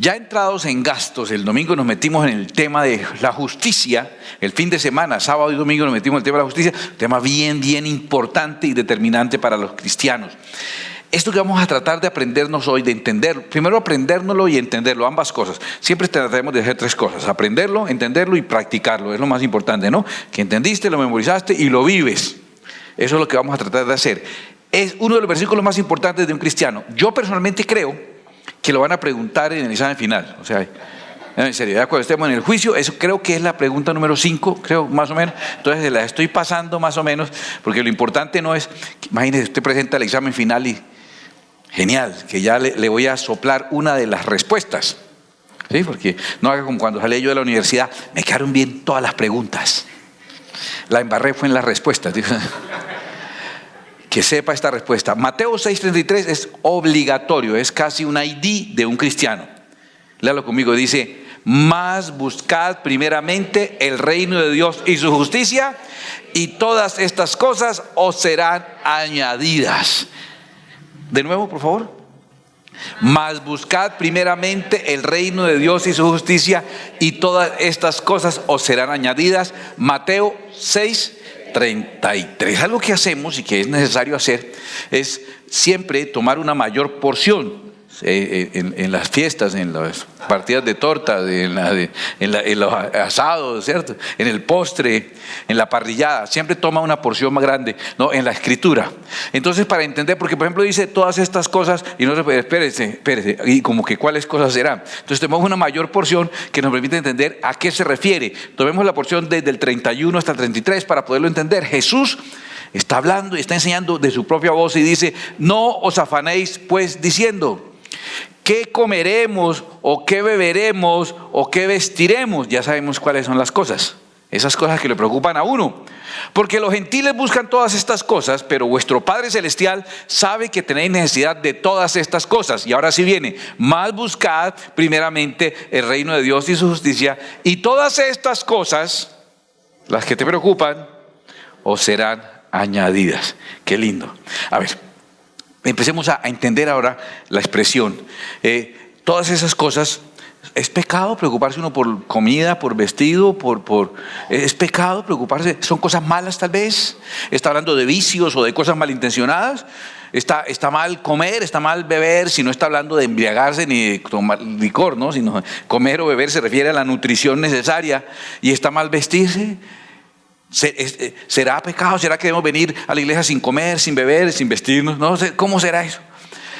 Ya entrados en gastos, el domingo nos metimos en el tema de la justicia. El fin de semana, sábado y domingo, nos metimos en el tema de la justicia. Tema bien importante y determinante para los cristianos. Esto que vamos a tratar de aprendernos hoy, de entender, primero aprendérnoslo y entenderlo, ambas cosas. Siempre trataremos de hacer tres cosas: aprenderlo, entenderlo y practicarlo. Es lo más importante, ¿no? Que entendiste, lo memorizaste y lo vives. Eso es lo que vamos a tratar de hacer. Es uno de los versículos más importantes de un cristiano. Yo personalmente creo que lo van a preguntar en el examen final. O sea, en seriedad, cuando estemos en el juicio, eso creo que es la pregunta número 5, creo, más o menos. Entonces la estoy pasando más o menos, porque lo importante no es, imagínese, usted presenta el examen final y genial, que ya le voy a soplar una de las respuestas. ¿Sí? Porque no haga como cuando salí yo de la universidad, me quedaron bien todas las preguntas. La embarré fue en las respuestas. Que sepa esta respuesta. Mateo 6:33 es obligatorio, es casi un ID de un cristiano. Léalo conmigo, dice: mas buscad primeramente el reino de Dios y su justicia, y todas estas cosas os serán añadidas. De nuevo, por favor. Mas buscad primeramente el reino de Dios y su justicia, y todas estas cosas os serán añadidas. Mateo 6:33. Algo que hacemos y que es necesario hacer es siempre tomar una mayor porción. En las fiestas, en las partidas de torta, en los asados, ¿cierto? En el postre, en la parrillada, siempre toma una porción más grande, ¿no? En la escritura. Entonces, para entender, porque por ejemplo dice todas estas cosas y no se puede, espérese, y como que cuáles cosas serán. Entonces tomamos una mayor porción que nos permite entender a qué se refiere. Tomemos la porción desde el 31 hasta el 33 para poderlo entender. Jesús está hablando y está enseñando de su propia voz y dice: no os afanéis pues diciendo, ¿qué comeremos o qué beberemos o qué vestiremos? Ya sabemos cuáles son las cosas, esas cosas que le preocupan a uno. Porque los gentiles buscan todas estas cosas, pero vuestro Padre Celestial sabe que tenéis necesidad de todas estas cosas. Y ahora sí viene: más buscad primeramente el reino de Dios y su justicia, y todas estas cosas, las que te preocupan, os serán añadidas. Qué lindo. A ver, empecemos a entender ahora la expresión. Todas esas cosas, ¿es pecado preocuparse uno por comida, por vestido? ¿Es pecado preocuparse? ¿Son cosas malas tal vez? ¿Está hablando de vicios o de cosas malintencionadas? ¿Está mal comer? ¿Está mal beber? Si no está hablando de embriagarse ni de tomar licor, ¿no? Sino comer o beber se refiere a la nutrición necesaria. ¿Y está mal vestirse? ¿Será pecado? ¿Será que debemos venir a la iglesia sin comer, sin beber, sin vestirnos? No sé, ¿cómo será eso?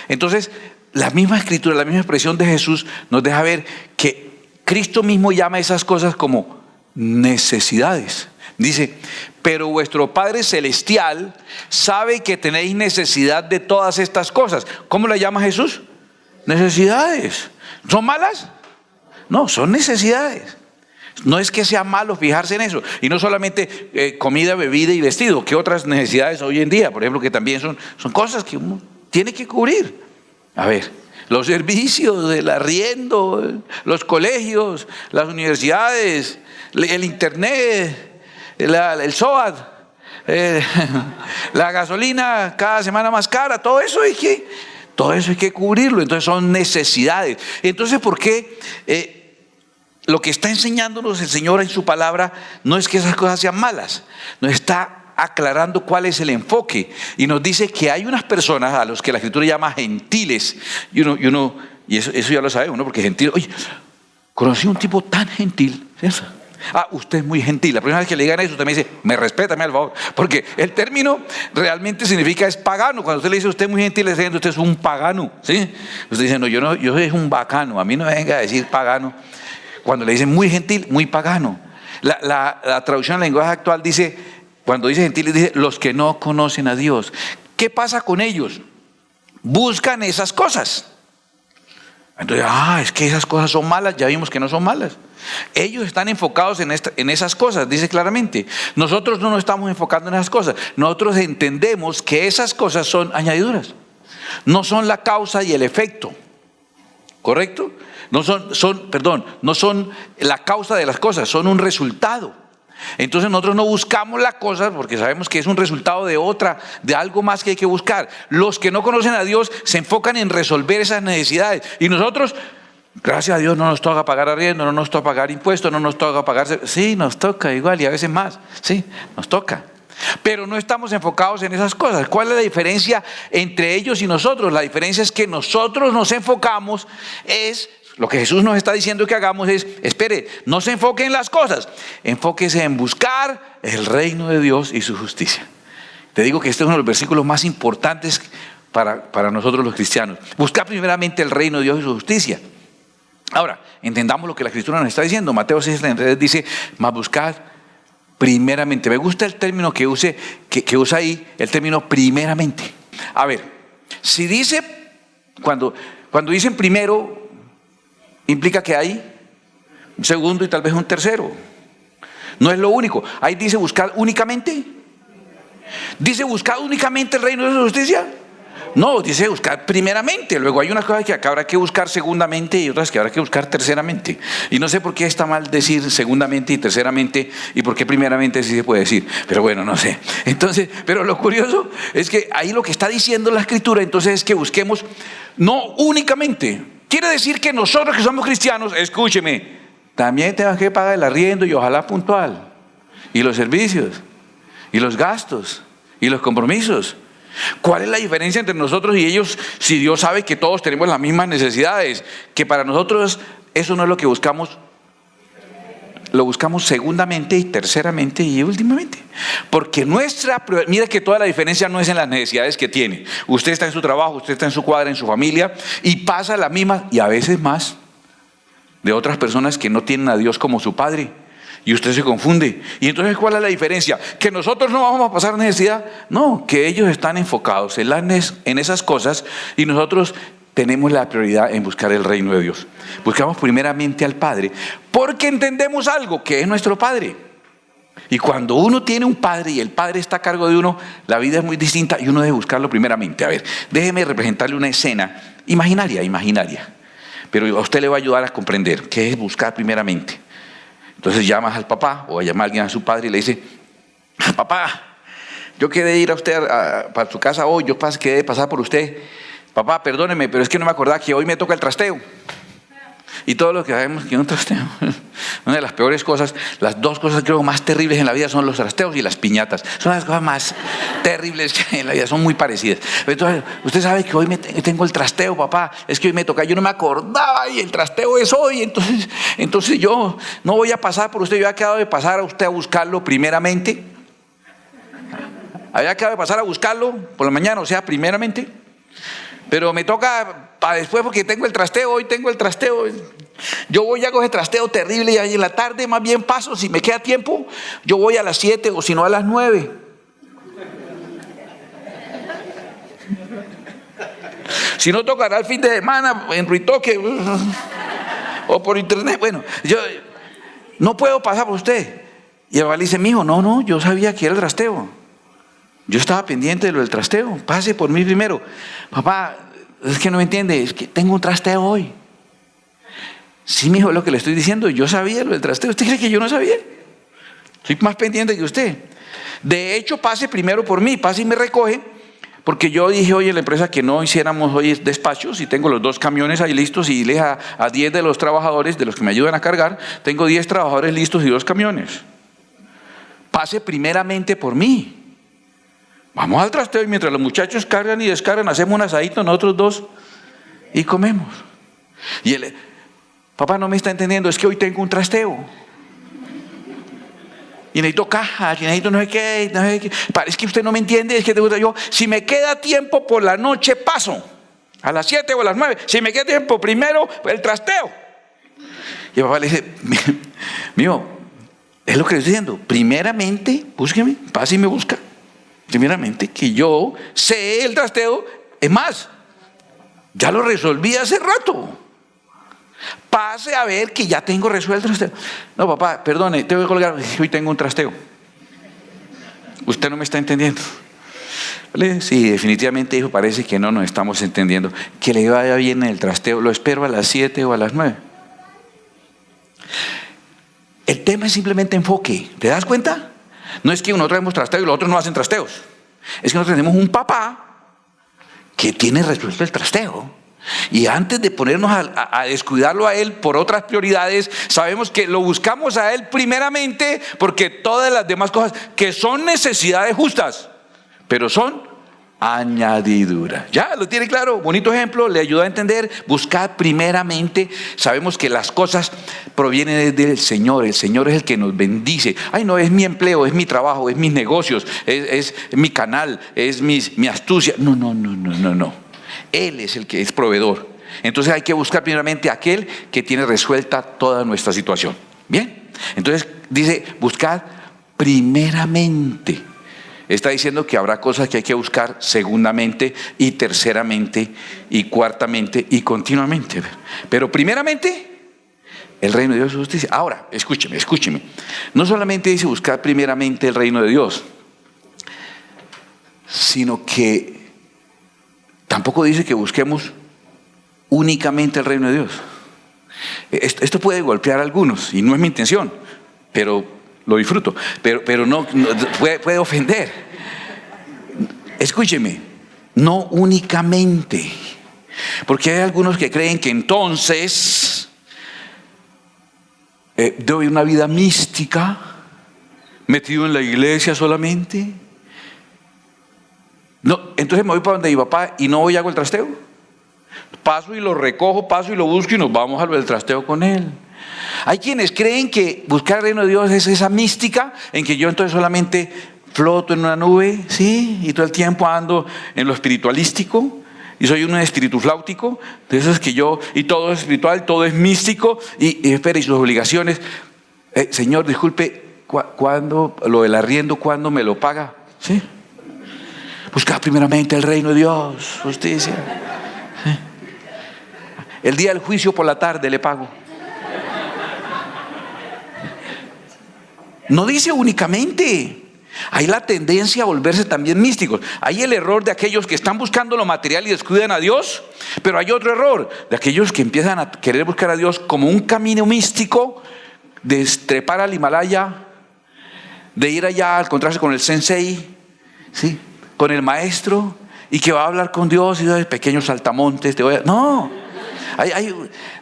Entonces, la misma escritura, la misma expresión de Jesús nos deja ver que Cristo mismo llama esas cosas como necesidades. Dice: pero vuestro Padre Celestial sabe que tenéis necesidad de todas estas cosas. ¿Cómo la llama Jesús? Necesidades. ¿Son malas? No, son necesidades. No es que sea malo fijarse en eso. Y no solamente comida, bebida y vestido. ¿Qué otras necesidades hoy en día? Por ejemplo, que también son cosas que uno tiene que cubrir. A ver, los servicios, el arriendo, los colegios, las universidades, el internet, el SOAT, la gasolina cada semana más cara. Todo eso hay que cubrirlo. Entonces son necesidades. Entonces, ¿por qué? Lo que está enseñándonos el Señor en su palabra no es que esas cosas sean malas, nos está aclarando cuál es el enfoque y nos dice que hay unas personas a los que la Escritura llama gentiles, y eso ya lo sabe uno, porque gentil, oye, conocí un tipo tan gentil, ¿cierto? Usted es muy gentil. La primera vez que le digan eso, usted me dice: me respétame al favor, porque el término realmente significa es pagano. Cuando usted le dice usted es muy gentil, le está diciendo usted es un pagano, ¿sí? Usted dice: no, yo soy un bacano, a mí no me venga a decir pagano. Cuando le dicen muy gentil, muy pagano. La traducción al lenguaje actual dice, cuando dice gentiles, dice los que no conocen a Dios. ¿Qué pasa con ellos? Buscan esas cosas. Entonces, es que esas cosas son malas. Ya vimos que no son malas. Ellos están enfocados en esas cosas, dice claramente. Nosotros no nos estamos enfocando en esas cosas. Nosotros entendemos que esas cosas son añadiduras. No son la causa y el efecto. ¿Correcto? No son la causa de las cosas, son un resultado. Entonces nosotros no buscamos la cosa porque sabemos que es un resultado de algo más que hay que buscar. Los que no conocen a Dios se enfocan en resolver esas necesidades. Y nosotros Gracias a Dios no nos toca pagar arriendo, no nos toca pagar impuestos, no nos toca pagar... Sí, nos toca igual y a veces más. Sí, nos toca. Pero no estamos enfocados en esas cosas. ¿Cuál es la diferencia entre ellos y nosotros? La diferencia es que nosotros nos enfocamos, es lo que Jesús nos está diciendo que hagamos es, espere, no se enfoque en las cosas, enfóquese en buscar el reino de Dios y su justicia. Te digo que este es uno de los versículos más importantes para nosotros los cristianos. Buscar primeramente el reino de Dios y su justicia. Ahora, entendamos lo que la Escritura nos está diciendo. Mateo 6:33 dice, mas buscad primeramente. Me gusta el término que usa ahí, el término primeramente. A ver, si dice, cuando dicen primero, implica que hay un segundo y tal vez un tercero. No es lo único. Ahí dice buscad únicamente. ¿Dice buscad únicamente el reino de su justicia? No, dice buscar primeramente. Luego hay unas cosas que habrá que buscar segundamente y otras que habrá que buscar terceramente. Y no sé por qué está mal decir segundamente y terceramente y por qué primeramente sí se puede decir. Pero bueno, no sé. Entonces, pero lo curioso es que ahí lo que está diciendo la Escritura entonces es que busquemos no únicamente. Quiere decir que nosotros que somos cristianos, escúcheme, también tenemos que pagar el arriendo y ojalá puntual. Y los servicios, y los gastos, y los compromisos. ¿Cuál es la diferencia entre nosotros y ellos? Si Dios sabe que todos tenemos las mismas necesidades, que para nosotros eso no es lo que buscamos, lo buscamos segundamente y terceramente y últimamente. Porque mira que toda la diferencia no es en las necesidades que tiene. Usted está en su trabajo, usted está en su cuadra, en su familia y pasa las mismas y a veces más de otras personas que no tienen a Dios como su Padre. Y usted se confunde. Y entonces, ¿cuál es la diferencia? ¿Que nosotros no vamos a pasar necesidad? No, que ellos están enfocados en esas cosas y nosotros tenemos la prioridad en buscar el reino de Dios. Buscamos primeramente al Padre porque entendemos algo, que es nuestro Padre. Y cuando uno tiene un Padre y el Padre está a cargo de uno, la vida es muy distinta y uno debe buscarlo primeramente. A ver, déjeme representarle una escena imaginaria. Pero a usted le va a ayudar a comprender qué es buscar primeramente. Entonces llamas al papá o llama a alguien a su padre y le dice, papá, yo quedé ir a usted para su casa hoy, quedé pasar por usted. Papá, perdóneme, pero es que no me acordaba que hoy me toca el trasteo. Y todos los que sabemos que es un trasteo. Una de las peores cosas, las dos cosas creo más terribles en la vida son los trasteos y las piñatas. Son las cosas más terribles que hay en la vida, son muy parecidas. Entonces, usted sabe que hoy tengo el trasteo, papá, es que hoy me toca, yo no me acordaba y el trasteo es hoy, entonces yo no voy a pasar por usted, yo había quedado de pasar a usted a buscarlo primeramente. Había quedado de pasar a buscarlo por la mañana, o sea, primeramente. Pero me toca para después porque tengo el trasteo, hoy tengo el trasteo. Yo voy y hago ese trasteo terrible y ahí en la tarde más bien paso, si me queda tiempo, yo voy a las 7 o si no a las 9. Si no tocará el fin de semana en Ruitoque o por internet. Bueno, yo no puedo pasar por usted. Y el papá le dice, mijo, no, yo sabía que era el trasteo. Yo estaba pendiente de lo del trasteo. Pase por mí primero. Papá, es que no me entiende, es que tengo un trasteo hoy. Sí, mijo, es lo que le estoy diciendo. Yo sabía lo del trasteo. ¿Usted cree que yo no sabía? Soy más pendiente que usted. De hecho, pase primero por mí, pase y me recoge. Porque yo dije hoy en la empresa que no hiciéramos hoy despachos y tengo los 2 camiones ahí listos y le a 10 de los trabajadores, de los que me ayudan a cargar, tengo 10 trabajadores listos y 2 camiones. Pase primeramente por mí. Vamos al trasteo y mientras los muchachos cargan y descargan, hacemos un asadito nosotros 2 y comemos. Y él, papá, no me está entendiendo, es que hoy tengo un trasteo. Y necesito cajas, y necesito no sé qué. Es que usted no me entiende, es que yo, si me queda tiempo por la noche, paso. A las 7 o a las 9. Si me queda tiempo primero, el trasteo. Y el papá le dice, mío, es lo que le estoy diciendo. Primeramente, búsqueme, pase y me busca. Primeramente, que yo sé el trasteo. Es más, ya lo resolví hace rato. Pase a ver que ya tengo resuelto el trasteo. No, papá, perdone, tengo que colgar. Hoy tengo un trasteo. Usted no me está entendiendo. Sí, definitivamente, hijo, parece que no nos estamos entendiendo. Que le vaya bien en el trasteo. Lo espero a las 7 o a las 9. El tema es simplemente enfoque. ¿Te das cuenta? No es que nosotros hacemos trasteo y los otros no hacen trasteos. Es que nosotros tenemos un papá que tiene resuelto el trasteo. Y antes de ponernos a descuidarlo a Él por otras prioridades, sabemos que lo buscamos a Él primeramente, porque todas las demás cosas que son necesidades justas, pero son añadidura. Ya lo tiene claro, bonito ejemplo, le ayuda a entender. Buscar primeramente, sabemos que las cosas provienen del Señor. El Señor es el que nos bendice. Ay, no, es mi empleo, es mi trabajo, es mis negocios, es mi canal, es mi astucia. No. Él es el que es proveedor. Entonces hay que buscar primeramente a aquel que tiene resuelta toda nuestra situación. Bien, entonces dice buscar primeramente. Está diciendo que habrá cosas que hay que buscar segundamente y terceramente y cuartamente y continuamente. Pero primeramente, el reino de Dios y su justicia. Ahora, escúcheme. No solamente dice buscar primeramente el reino de Dios, sino que tampoco dice que busquemos únicamente el reino de Dios. Esto puede golpear a algunos y no es mi intención, pero lo disfruto, pero no puede ofender. Escúcheme, no únicamente, porque hay algunos que creen que entonces doy una vida mística, metido en la iglesia solamente. No, entonces me voy para donde mi papá y no voy y hago el trasteo. Paso y lo recojo, paso y lo busco y nos vamos a lo del trasteo con él. Hay quienes creen que buscar el reino de Dios es esa mística en que yo entonces solamente floto en una nube, ¿sí? Y todo el tiempo ando en lo espiritualístico y soy un espiritufláutico. De eso es que yo, y todo es espiritual, todo es místico y espera, y sus obligaciones. Señor, disculpe, ¿cuándo lo del arriendo, cuándo me lo paga? ¿Sí? Buscar primeramente el reino de Dios, justicia. ¿Sí? El día del juicio por la tarde le pago. No dice únicamente. Hay la tendencia a volverse también místicos. Hay el error de aquellos que están buscando lo material y descuidan a Dios. Pero hay otro error de aquellos que empiezan a querer buscar a Dios como un camino místico, de trepar al Himalaya, de ir allá a encontrarse con el sensei, ¿sí? Con el maestro, y que va a hablar con Dios y de pequeños saltamontes.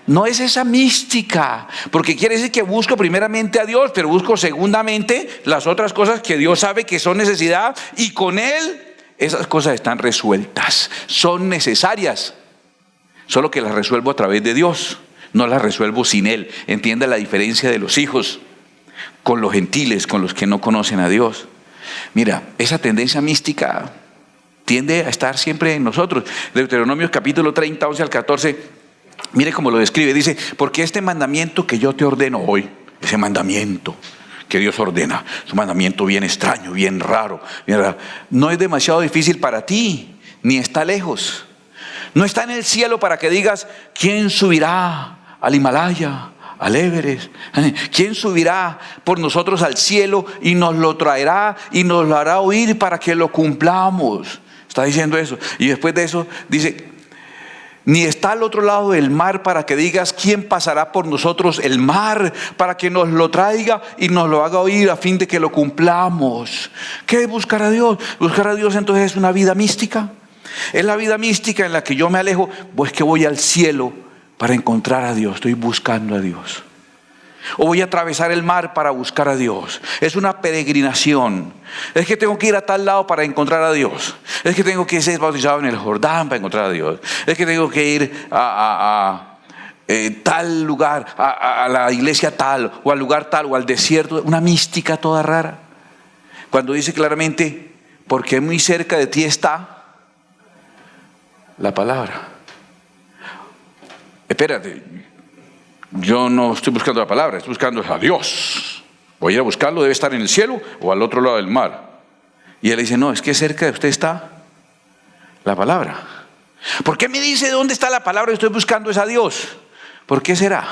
No es esa mística, porque quiere decir que busco primeramente a Dios, pero busco segundamente las otras cosas que Dios sabe que son necesidad, y con Él esas cosas están resueltas, son necesarias, solo que las resuelvo a través de Dios, no las resuelvo sin Él. Entienda la diferencia de los hijos con los gentiles, con los que no conocen a Dios. Mira, esa tendencia mística tiende a estar siempre en nosotros. Deuteronomio capítulo 30, 11 al 14. Mire cómo lo describe, dice: porque este mandamiento que yo te ordeno hoy, ese mandamiento que Dios ordena, es un mandamiento bien extraño, bien raro, no es demasiado difícil para ti, ni está lejos, no está en el cielo para que digas: ¿quién subirá al Himalaya, al Everest? ¿Quién subirá por nosotros al cielo y nos lo traerá y nos lo hará oír para que lo cumplamos? Está diciendo eso. Y después de eso dice: ni está al otro lado del mar para que digas: ¿quién pasará por nosotros el mar para que nos lo traiga y nos lo haga oír a fin de que lo cumplamos? ¿Qué es buscar a Dios? Buscar a Dios entonces es una vida mística. Es la vida mística en la que yo me alejo, pues que voy al cielo para encontrar a Dios, estoy buscando a Dios. O voy a atravesar el mar para buscar a Dios. Es una peregrinación. Es que tengo que ir a tal lado para encontrar a Dios. Es que tengo que ser bautizado en el Jordán para encontrar a Dios. Es que tengo que ir a tal lugar, a la iglesia tal, o al lugar tal, o al desierto. Una mística toda rara. Cuando dice claramente: porque muy cerca de ti está la palabra. Espérate. Yo no estoy buscando la palabra, estoy buscando a Dios. Voy a ir a buscarlo, debe estar en el cielo o al otro lado del mar. Y él dice: no, es que cerca de usted está la palabra. ¿Por qué me dice dónde está la palabra y estoy buscando es a Dios? ¿Por qué será?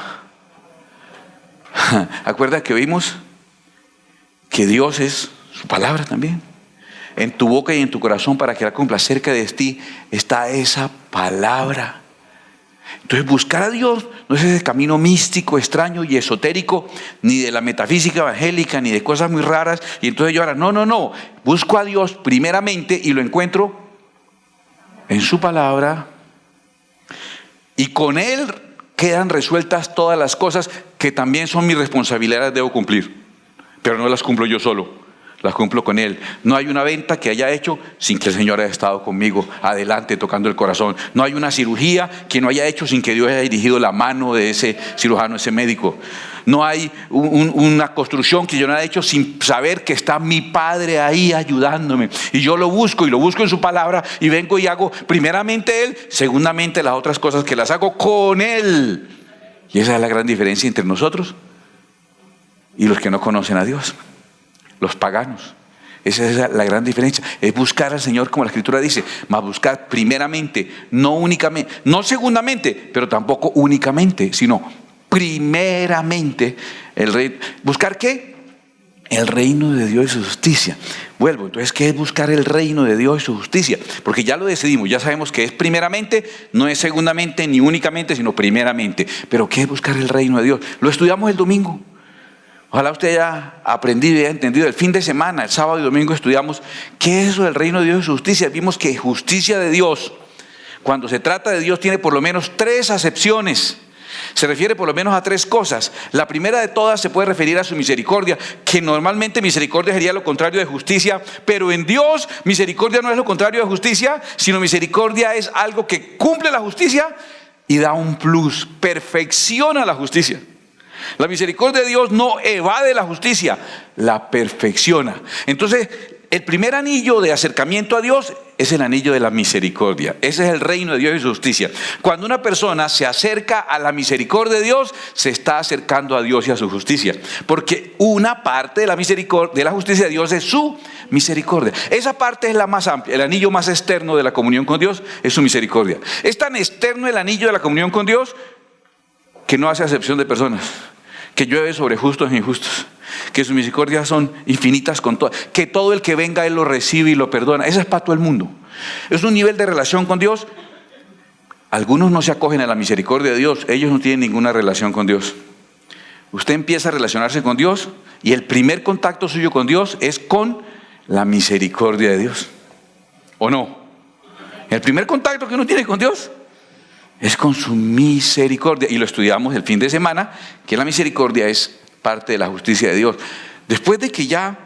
Acuerda que vimos que Dios es su palabra también. En tu boca y en tu corazón para que la cumpla. Cerca de ti está esa palabra. Entonces buscar a Dios no es ese camino místico, extraño y esotérico, ni de la metafísica evangélica, ni de cosas muy raras. Y entonces yo ahora, no, busco a Dios primeramente y lo encuentro en su palabra. Y con Él quedan resueltas todas las cosas que también son mi responsabilidad, debo cumplir. Pero no las cumplo yo solo, las cumplo con Él. No hay una venta que haya hecho sin que el Señor haya estado conmigo, adelante, tocando el corazón. No hay una cirugía que no haya hecho sin que Dios haya dirigido la mano de ese cirujano, ese médico. No hay una construcción que yo no haya hecho sin saber que está mi Padre ahí ayudándome. Y yo lo busco en su palabra y vengo y hago primeramente Él, segundamente las otras cosas que las hago con Él. Y esa es la gran diferencia entre nosotros y los que no conocen a Dios, los paganos. Esa es la gran diferencia, es buscar al Señor como la Escritura dice, mas buscar primeramente, no únicamente, no segundamente, pero tampoco únicamente, sino primeramente el reino. ¿Buscar qué? El reino de Dios y su justicia. Vuelvo, entonces, ¿qué es buscar el reino de Dios y su justicia? Porque ya lo decidimos, ya sabemos que es primeramente, no es segundamente ni únicamente, sino primeramente. Pero ¿qué es buscar el reino de Dios? Lo estudiamos el domingo. Ojalá usted haya aprendido y haya entendido. El fin de semana, el sábado y domingo estudiamos qué es eso del reino de Dios y su justicia. Vimos que justicia de Dios, cuando se trata de Dios, tiene por lo menos 3 acepciones. Se refiere por lo menos a 3 cosas. La primera de todas se puede referir a su misericordia, que normalmente misericordia sería lo contrario de justicia, pero en Dios misericordia no es lo contrario de justicia, sino misericordia es algo que cumple la justicia y da un plus, perfecciona la justicia. La misericordia de Dios no evade la justicia, la perfecciona. Entonces, el primer anillo de acercamiento a Dios es el anillo de la misericordia. Ese es el reino de Dios y su justicia. Cuando una persona se acerca a la misericordia de Dios, se está acercando a Dios y a su justicia. Porque una parte de la misericordia, de la justicia de Dios es su misericordia. Esa parte es la más amplia. El anillo más externo de la comunión con Dios es su misericordia. Es tan externo el anillo de la comunión con Dios que no hace acepción de personas, que llueve sobre justos e injustos, que sus misericordias son infinitas con todo, que todo el que venga Él lo recibe y lo perdona. Esa es para todo el mundo. Es un nivel de relación con Dios. Algunos no se acogen a la misericordia de Dios, ellos no tienen ninguna relación con Dios. Usted empieza a relacionarse con Dios y el primer contacto suyo con Dios es con la misericordia de Dios, ¿o no? El primer contacto que uno tiene con Dios es con su misericordia, y lo estudiamos el fin de semana, que la misericordia es parte de la justicia de Dios. Después de que ya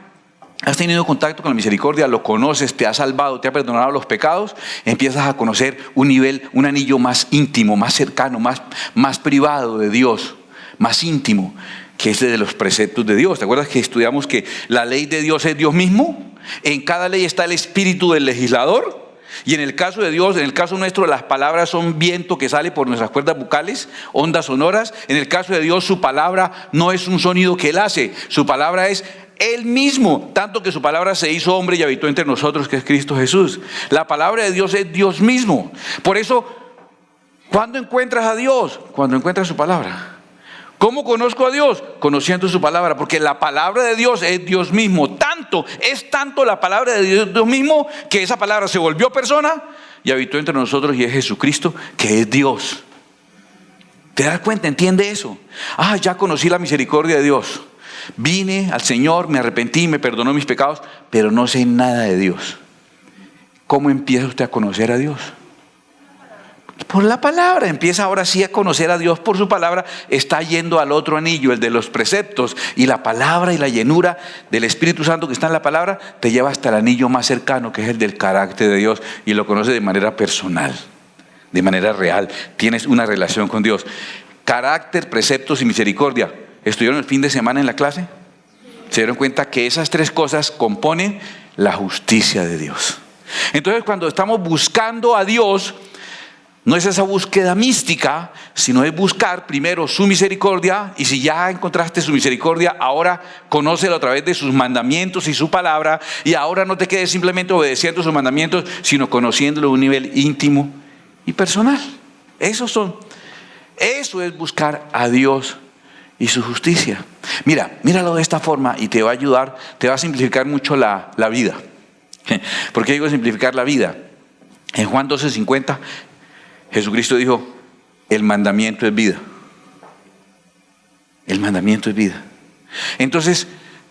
has tenido contacto con la misericordia, lo conoces, te ha salvado, te ha perdonado los pecados, empiezas a conocer un nivel, un anillo más íntimo, más cercano, más privado de Dios, más íntimo, que es el de los preceptos de Dios. ¿Te acuerdas que estudiamos que la ley de Dios es Dios mismo? En cada ley está el espíritu del legislador. Y en el caso de Dios, en el caso nuestro, las palabras son viento que sale por nuestras cuerdas vocales, ondas sonoras. En el caso de Dios, su palabra no es un sonido que Él hace, su palabra es Él mismo, tanto que su palabra se hizo hombre y habitó entre nosotros, que es Cristo Jesús. La palabra de Dios es Dios mismo. Por eso, ¿cuándo encuentras a Dios? Cuando encuentras su palabra. ¿Cómo conozco a Dios? Conociendo su palabra, porque la palabra de Dios es Dios mismo. Es tanto la palabra de Dios mismo, que esa palabra se volvió persona y habitó entre nosotros, y es Jesucristo, que es Dios. ¿Te das cuenta? ¿Entiende eso? Ya conocí la misericordia de Dios. Vine al Señor, me arrepentí, me perdonó mis pecados, pero no sé nada de Dios. ¿Cómo empieza usted a conocer a Dios? Por la palabra. Empieza ahora sí a conocer a Dios por su palabra. Está yendo al otro anillo, el de los preceptos, y la palabra y la llenura del Espíritu Santo que está en la palabra te lleva hasta el anillo más cercano, que es el del carácter de Dios, y lo conoces de manera personal, de manera real. Tienes una relación con Dios. Carácter, preceptos y misericordia. ¿Estuvieron el fin de semana en la clase? Se dieron cuenta que esas 3 cosas componen la justicia de Dios. Entonces, cuando estamos buscando a Dios, no es esa búsqueda mística, sino es buscar primero su misericordia, y si ya encontraste su misericordia, ahora conócelo a través de sus mandamientos y su palabra, y ahora no te quedes simplemente obedeciendo sus mandamientos, sino conociéndolo a un nivel íntimo y personal. Eso es buscar a Dios y su justicia. Míralo de esta forma y te va a ayudar, te va a simplificar mucho la vida. ¿Por qué digo simplificar la vida? En Juan 12:50, Jesucristo dijo, el mandamiento es vida. El mandamiento es vida. Entonces,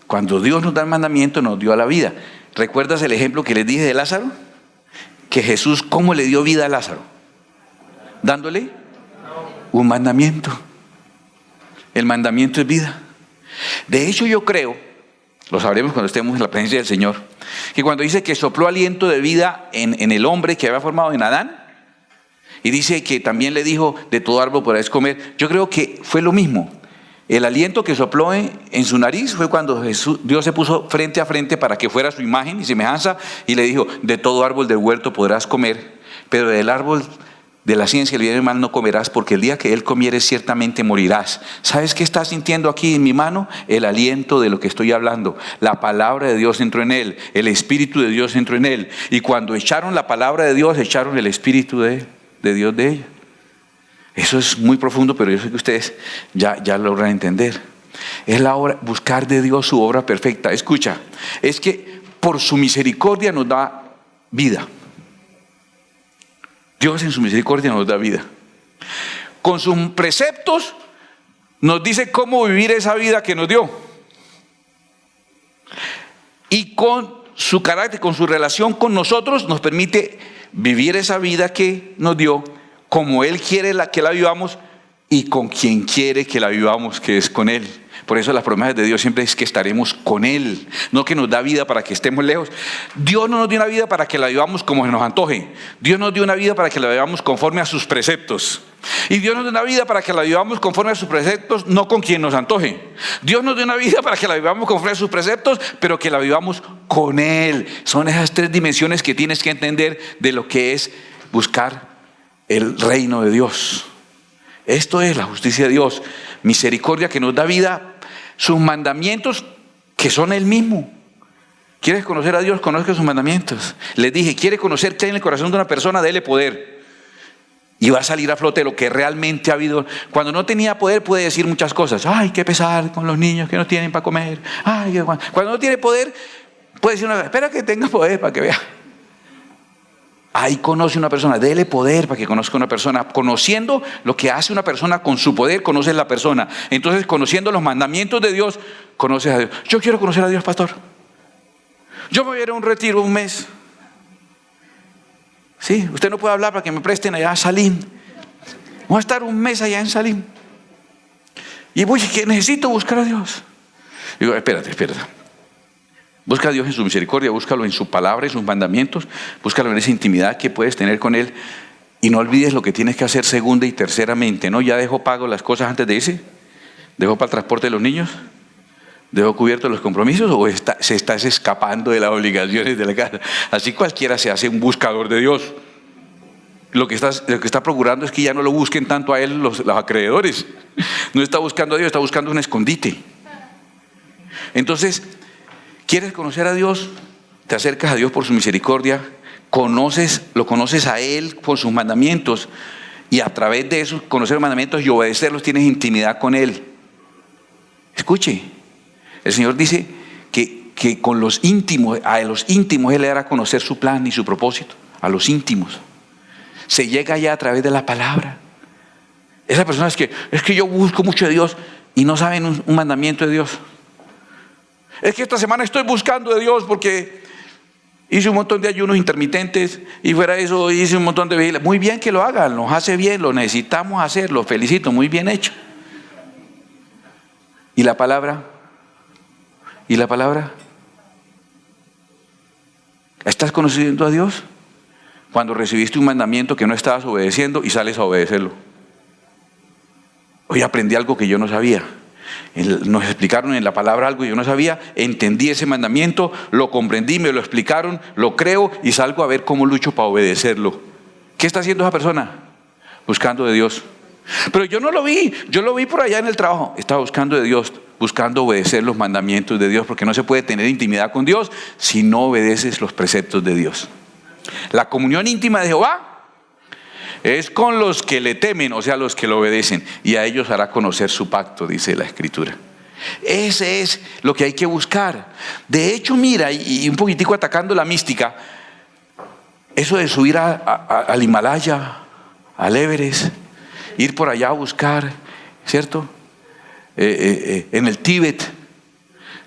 cuando Dios nos da el mandamiento, nos dio a la vida. ¿Recuerdas el ejemplo que les dije de Lázaro? Que Jesús, ¿cómo le dio vida a Lázaro? Dándole un mandamiento. El mandamiento es vida. De hecho, yo creo, lo sabremos cuando estemos en la presencia del Señor, que cuando dice que sopló aliento de vida en el hombre que había formado en Adán, y dice que también le dijo, de todo árbol podrás comer, yo creo que fue lo mismo. El aliento que sopló en su nariz fue cuando Dios se puso frente a frente para que fuera su imagen y semejanza, y le dijo, de todo árbol del huerto podrás comer, pero del árbol de la ciencia del bien y del mal no comerás, porque el día que él comieres ciertamente morirás. ¿Sabes qué estás sintiendo aquí en mi mano? El aliento de lo que estoy hablando. La palabra de Dios entró en él, el Espíritu de Dios entró en él, y cuando echaron la palabra de Dios, echaron el Espíritu de Dios de ella. Eso es muy profundo, pero yo sé que ustedes ya logran entender. Es la obra, buscar de Dios su obra perfecta. Escucha, es que por su misericordia nos da vida. Dios en su misericordia nos da vida. Con sus preceptos nos dice cómo vivir esa vida que nos dio. Y con su carácter, con su relación con nosotros, nos permite vivir esa vida que nos dio, como Él quiere que la vivamos y con quien quiere que la vivamos, que es con Él. Por eso las promesas de Dios siempre es que estaremos con Él, no que nos da vida para que estemos lejos. Dios no nos dio una vida para que la vivamos como se nos antoje. Dios nos dio una vida para que la vivamos conforme a sus preceptos. Y Dios nos dio una vida para que la vivamos conforme a sus preceptos, no con quien nos antoje. Dios nos dio una vida para que la vivamos conforme a sus preceptos, pero que la vivamos con Él. Son esas tres dimensiones que tienes que entender de lo que es buscar el reino de Dios. Esto es la justicia de Dios, misericordia que nos da vida, sus mandamientos que son Él mismo. ¿Quieres conocer a Dios? Conozca sus mandamientos. Les dije, ¿quiere conocer qué hay en el corazón de una persona? Dele poder. Y va a salir a flote lo que realmente ha habido. Cuando no tenía poder puede decir muchas cosas. Ay, qué pesar con los niños que no tienen para comer. Ay, cuando no tiene poder puede decir espera que tenga poder para que vea. Ahí conoce una persona, dele poder para que conozca una persona. Conociendo lo que hace una persona con su poder, conoces la persona. Entonces, conociendo los mandamientos de Dios, conoces a Dios. Yo quiero conocer a Dios, pastor. Yo me voy a ir a un retiro un mes. Sí, usted no puede hablar para que me presten allá a Salim. Voy a estar un mes allá en Salim. Y voy, que necesito buscar a Dios. Digo, espérate. Busca a Dios en su misericordia, búscalo en su palabra y sus mandamientos, búscalo en esa intimidad que puedes tener con Él, y no olvides lo que tienes que hacer segunda y terceramente, ¿no? Ya dejó pago las cosas antes de irse, dejó para el transporte de los niños, dejó cubiertos los compromisos, o se está escapando de las obligaciones de la casa. Así cualquiera se hace un buscador de Dios. Lo que está procurando es que ya no lo busquen tanto a Él los acreedores. No está buscando a Dios, está buscando un escondite. Entonces, ¿quieres conocer a Dios? Te acercas a Dios por su misericordia, lo conoces a Él por sus mandamientos, y a través de eso, conocer los mandamientos y obedecerlos, tienes intimidad con Él. Escuche, el Señor dice que con los íntimos, a los íntimos Él le dará a conocer su plan y su propósito, a los íntimos. Se llega ya a través de la palabra. Esas personas que yo busco mucho de Dios y no saben un mandamiento de Dios. Es que esta semana estoy buscando de Dios porque hice un montón de ayunos intermitentes y fuera de eso hice un montón de vigilia. Muy bien que lo hagan, nos hace bien, lo necesitamos hacer, lo felicito, muy bien hecho. ¿Y la palabra? ¿Y la palabra? ¿Estás conociendo a Dios? Cuando recibiste un mandamiento que no estabas obedeciendo y sales a obedecerlo. Hoy aprendí algo que yo no sabía. Nos explicaron en la palabra algo que yo no sabía, entendí ese mandamiento, lo comprendí, me lo explicaron, lo creo y salgo a ver cómo lucho para obedecerlo. ¿Qué está haciendo esa persona? Buscando de Dios. Pero yo no lo vi, yo lo vi por allá en el trabajo. Estaba buscando de Dios, buscando obedecer los mandamientos de Dios, porque no se puede tener intimidad con Dios si no obedeces los preceptos de Dios. La comunión íntima de Jehová es con los que le temen, o sea, los que lo obedecen, y a ellos hará conocer su pacto, dice la Escritura. Ese es lo que hay que buscar. De hecho, mira, y un poquitico atacando la mística, eso de subir al Himalaya, al Everest, ir por allá a buscar, ¿cierto? En el Tíbet,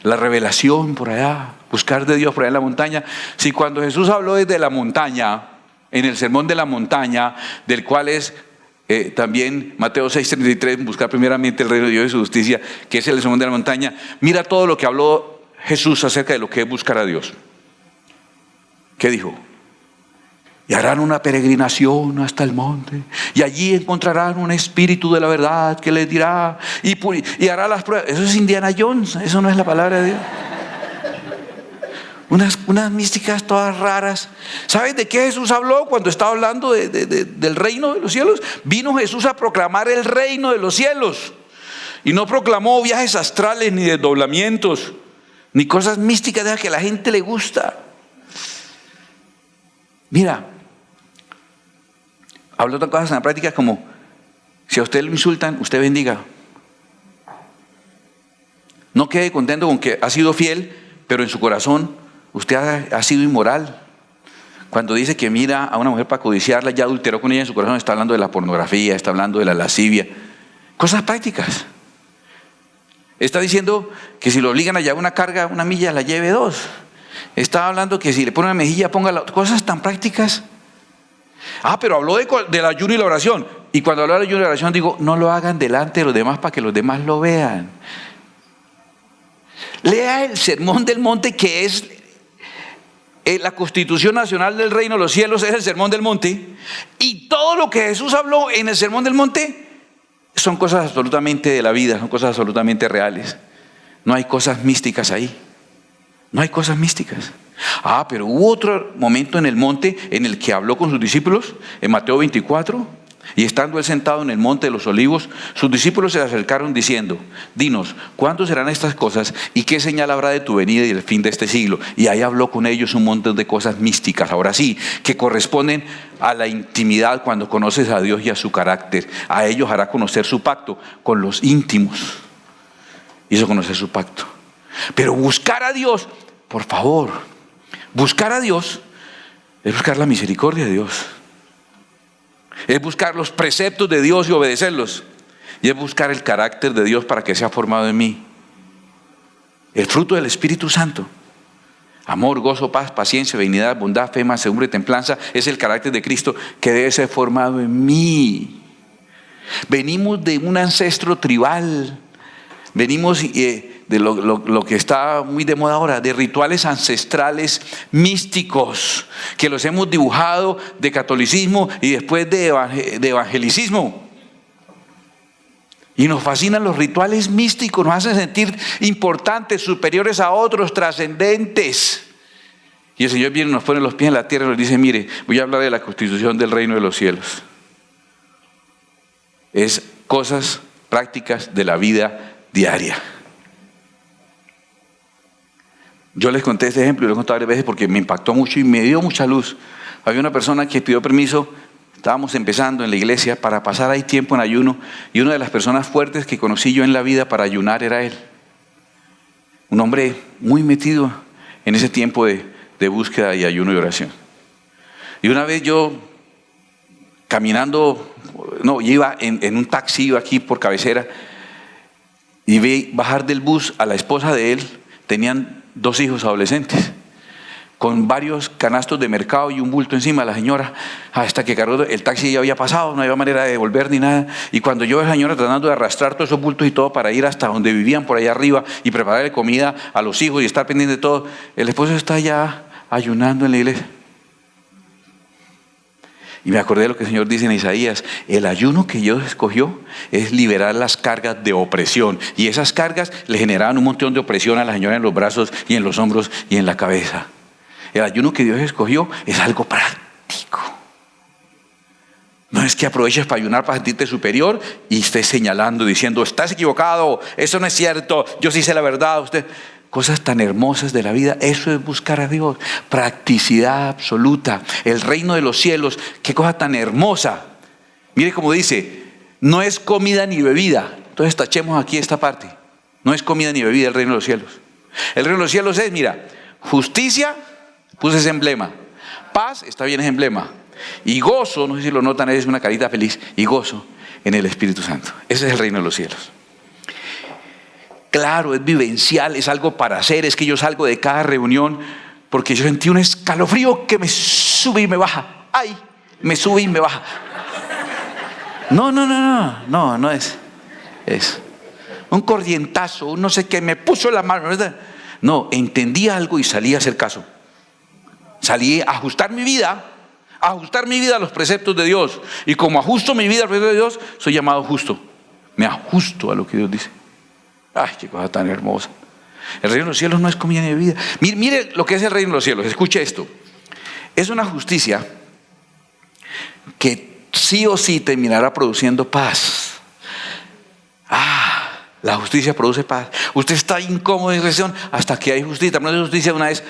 la revelación por allá, buscar de Dios por allá en la montaña. Si cuando Jesús habló desde la montaña, en el sermón de la montaña, del cual es También Mateo 6:33, buscar primeramente el reino de Dios y su justicia, que es el sermón de la montaña. Mira todo lo que habló Jesús acerca de lo que es buscar a Dios. ¿Qué dijo? Y harán una peregrinación hasta el monte, y allí encontrarán un espíritu de la verdad que les dirá, y hará las pruebas. Eso es Indiana Jones, eso no es la palabra de Dios. Unas místicas todas raras. ¿Sabes de qué Jesús habló cuando estaba hablando del reino de los cielos? Vino Jesús a proclamar el reino de los cielos, y no proclamó viajes astrales, ni desdoblamientos, ni cosas místicas de las que a la gente le gusta. Mira, habló de cosas en la práctica como: si a usted lo insultan, usted bendiga. No quede contento con que ha sido fiel, pero en su corazón usted ha sido inmoral. Cuando dice que mira a una mujer para codiciarla, ya adulteró con ella, en su corazón está hablando de la pornografía, está hablando de la lascivia. Cosas prácticas. Está diciendo que si lo obligan a llevar una carga, una milla, la lleve 2. Está hablando que si le pone una mejilla, ponga la otra. Cosas tan prácticas. Pero habló del ayuno y la oración. Y cuando habló del ayuno y la oración, digo, no lo hagan delante de los demás para que los demás lo vean. Lea el Sermón del Monte, que es la Constitución Nacional del Reino de los Cielos, es el Sermón del Monte. Y todo lo que Jesús habló en el Sermón del Monte son cosas absolutamente de la vida, son cosas absolutamente reales. No hay cosas místicas ahí. No hay cosas místicas. Pero hubo otro momento en el monte en el que habló con sus discípulos, en Mateo 24, y estando él sentado en el monte de los olivos, sus discípulos se le acercaron diciendo: dinos, ¿cuándo serán estas cosas? ¿Y qué señal habrá de tu venida y del fin de este siglo? Y ahí habló con ellos un montón de cosas místicas, ahora sí, que corresponden a la intimidad cuando conoces a Dios y a su carácter. A ellos hará conocer su pacto con los íntimos. Hizo conocer su pacto. Pero buscar a Dios, por favor, buscar a Dios es buscar la misericordia de Dios. Es buscar los preceptos de Dios y obedecerlos. Y es buscar el carácter de Dios para que sea formado en mí. El fruto del Espíritu Santo: amor, gozo, paz, paciencia, benignidad, bondad, fe, mansedumbre, templanza. Es el carácter de Cristo que debe ser formado en mí. Venimos de un ancestro tribal. Venimos de lo que está muy de moda ahora, de rituales ancestrales místicos, que los hemos dibujado de catolicismo y después de evangelicismo. Y nos fascinan los rituales místicos, nos hacen sentir importantes, superiores a otros, trascendentes. Y el Señor viene, nos pone los pies en la tierra y nos dice: mire, voy a hablar de la constitución del reino de los cielos. Es cosas prácticas de la vida diaria. Yo les conté este ejemplo y lo he contado varias veces porque me impactó mucho y me dio mucha luz. Había una persona que pidió permiso, estábamos empezando en la iglesia, para pasar ahí tiempo en ayuno, y una de las personas fuertes que conocí yo en la vida para ayunar era él. Un hombre muy metido en ese tiempo de búsqueda y ayuno y oración. Y una vez yo caminando, iba en un taxi, iba aquí por Cabecera, y vi bajar del bus a la esposa de él. Tenían 2 hijos adolescentes, con varios canastos de mercado y un bulto encima. La señora, hasta que cargó el taxi, ya había pasado, no había manera de devolver ni nada. Y cuando yo vi a la señora tratando de arrastrar todos esos bultos y todo para ir hasta donde vivían, por allá arriba, y prepararle comida a los hijos y estar pendiente de todo, el esposo está ya ayunando en la iglesia. Y me acordé de lo que el Señor dice en Isaías: el ayuno que Dios escogió es liberar las cargas de opresión. Y esas cargas le generaban un montón de opresión a la señora en los brazos y en los hombros y en la cabeza. El ayuno que Dios escogió es algo práctico. No es que aproveches para ayunar para sentirte superior y estés señalando, diciendo: estás equivocado, eso no es cierto, yo sí sé la verdad. Usted... Cosas tan hermosas de la vida, eso es buscar a Dios. Practicidad absoluta. El reino de los cielos, qué cosa tan hermosa. Mire cómo dice: no es comida ni bebida. Entonces tachemos aquí esta parte. No es comida ni bebida el reino de los cielos. El reino de los cielos es, mira, justicia, puse ese emblema. Paz, está bien ese emblema. Y gozo, no sé si lo notan, es una carita feliz. Y gozo en el Espíritu Santo. Ese es el reino de los cielos. Claro, es vivencial, es algo para hacer. Es que yo salgo de cada reunión porque yo sentí un escalofrío que me sube y me baja. ¡Ay! Me sube y me baja. No es. Es un corrientazo, un no sé qué, me puso la mano. No, entendí algo y salí a hacer caso. Salí a ajustar mi vida a los preceptos de Dios. Y como ajusto mi vida a los preceptos de Dios, soy llamado justo. Me ajusto a lo que Dios dice. Ay, qué cosa tan hermosa. El reino de los cielos no es comida ni bebida. Mire lo que es el reino de los cielos. Escuche esto. Es una justicia que sí o sí terminará produciendo paz. La justicia produce paz. Usted está incómodo en recesión hasta que hay justicia. No hay justicia una vez.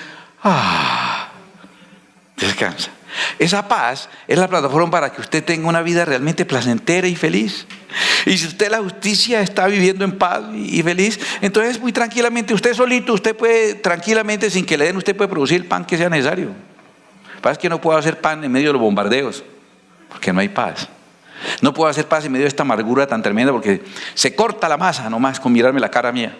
Descansa. Esa paz es la plataforma para que usted tenga una vida realmente placentera y feliz. Y si usted la justicia está viviendo en paz y feliz, entonces muy tranquilamente, usted solito, usted puede tranquilamente, sin que le den, usted puede producir el pan que sea necesario. Lo que pasa es que no puedo hacer pan en medio de los bombardeos, porque no hay paz. No puedo hacer paz en medio de esta amargura tan tremenda, porque se corta la masa nomás con mirarme la cara mía.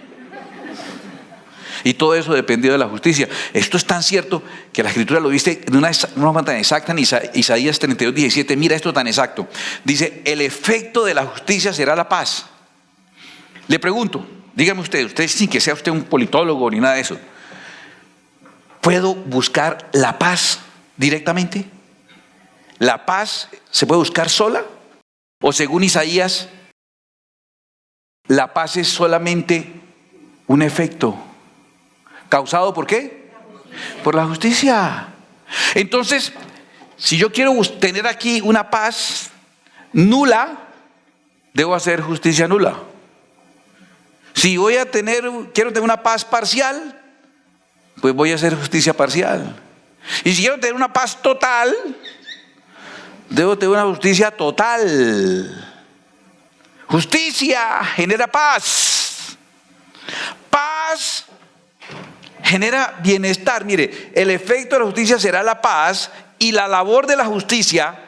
Y todo eso dependió de la justicia. Esto es tan cierto que la Escritura lo dice de una forma tan exacta en Isaías 32:17. Mira esto tan exacto. Dice, el efecto de la justicia será la paz. Le pregunto, dígame usted sin que sea usted un politólogo ni nada de eso, ¿puedo buscar la paz directamente? ¿La paz se puede buscar sola? ¿O según Isaías, la paz es solamente un efecto? ¿Causado por qué? Por la justicia. Entonces, si yo quiero tener aquí una paz nula, debo hacer justicia nula. Si quiero tener una paz parcial, pues voy a hacer justicia parcial. Y si quiero tener una paz total, debo tener una justicia total. Justicia genera paz. Paz genera bienestar. Mire, el efecto de la justicia será la paz y la labor de la justicia,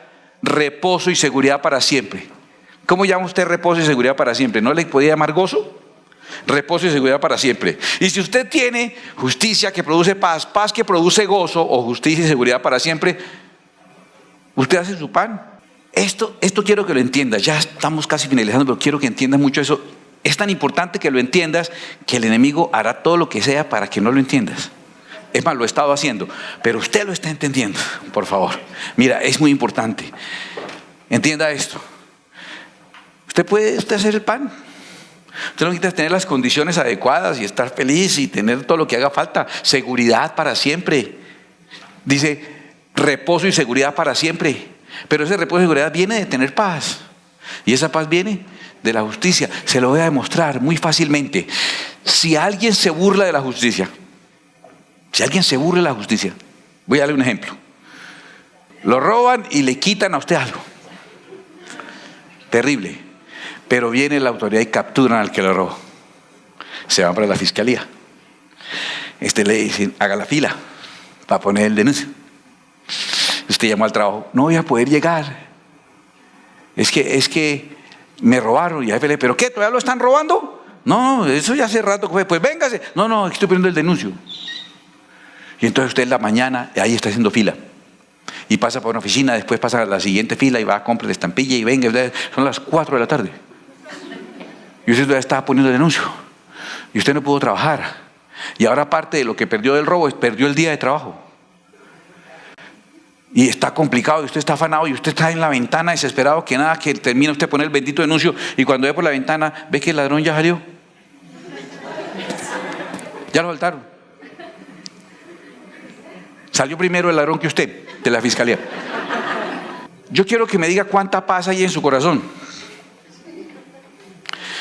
reposo y seguridad para siempre. ¿Cómo llama usted reposo y seguridad para siempre? ¿No le podía llamar gozo? Reposo y seguridad para siempre. Y si usted tiene justicia que produce paz, paz que produce gozo, o justicia y seguridad para siempre, usted hace su pan. Esto quiero que lo entiendas. Ya estamos casi finalizando, pero quiero que entiendas mucho eso. Es tan importante que lo entiendas que el enemigo hará todo lo que sea para que no lo entiendas. Es más, lo he estado haciendo, pero usted lo está entendiendo, por favor. Mira, es muy importante. Entienda esto. Usted puede hacer el pan. Usted no necesita tener las condiciones adecuadas y estar feliz y tener todo lo que haga falta. Seguridad para siempre. Dice reposo y seguridad para siempre. Pero ese reposo y seguridad viene de tener paz. Y esa paz viene de la justicia. Se lo voy a demostrar muy fácilmente. Si alguien se burla de la justicia, voy a darle un ejemplo. Lo roban y le quitan a usted algo. Terrible. Pero viene la autoridad y capturan al que lo robó. Se van para la fiscalía. Le dicen, haga la fila para poner el denuncio. Usted llamó al trabajo, no voy a poder llegar. Es que me robaron. Y jefe le, ¿pero qué? ¿Todavía lo están robando? No, eso ya hace rato que fue. Pues véngase. No, estoy poniendo el denuncio. Y entonces usted en la mañana, ahí está haciendo fila. Y pasa por una oficina, después pasa a la siguiente fila y va a comprar la estampilla y venga. Son las 4 de la tarde. Y usted todavía estaba poniendo el denuncio. Y usted no pudo trabajar. Y ahora parte de lo que perdió del robo, perdió el día de trabajo. Y está complicado, y usted está afanado, y usted está en la ventana desesperado que nada, que termina usted de poner el bendito denuncio, y cuando ve por la ventana, ve que el ladrón ya salió. Ya lo soltaron. Salió primero el ladrón que usted, de la fiscalía. Yo quiero que me diga cuánta paz hay en su corazón.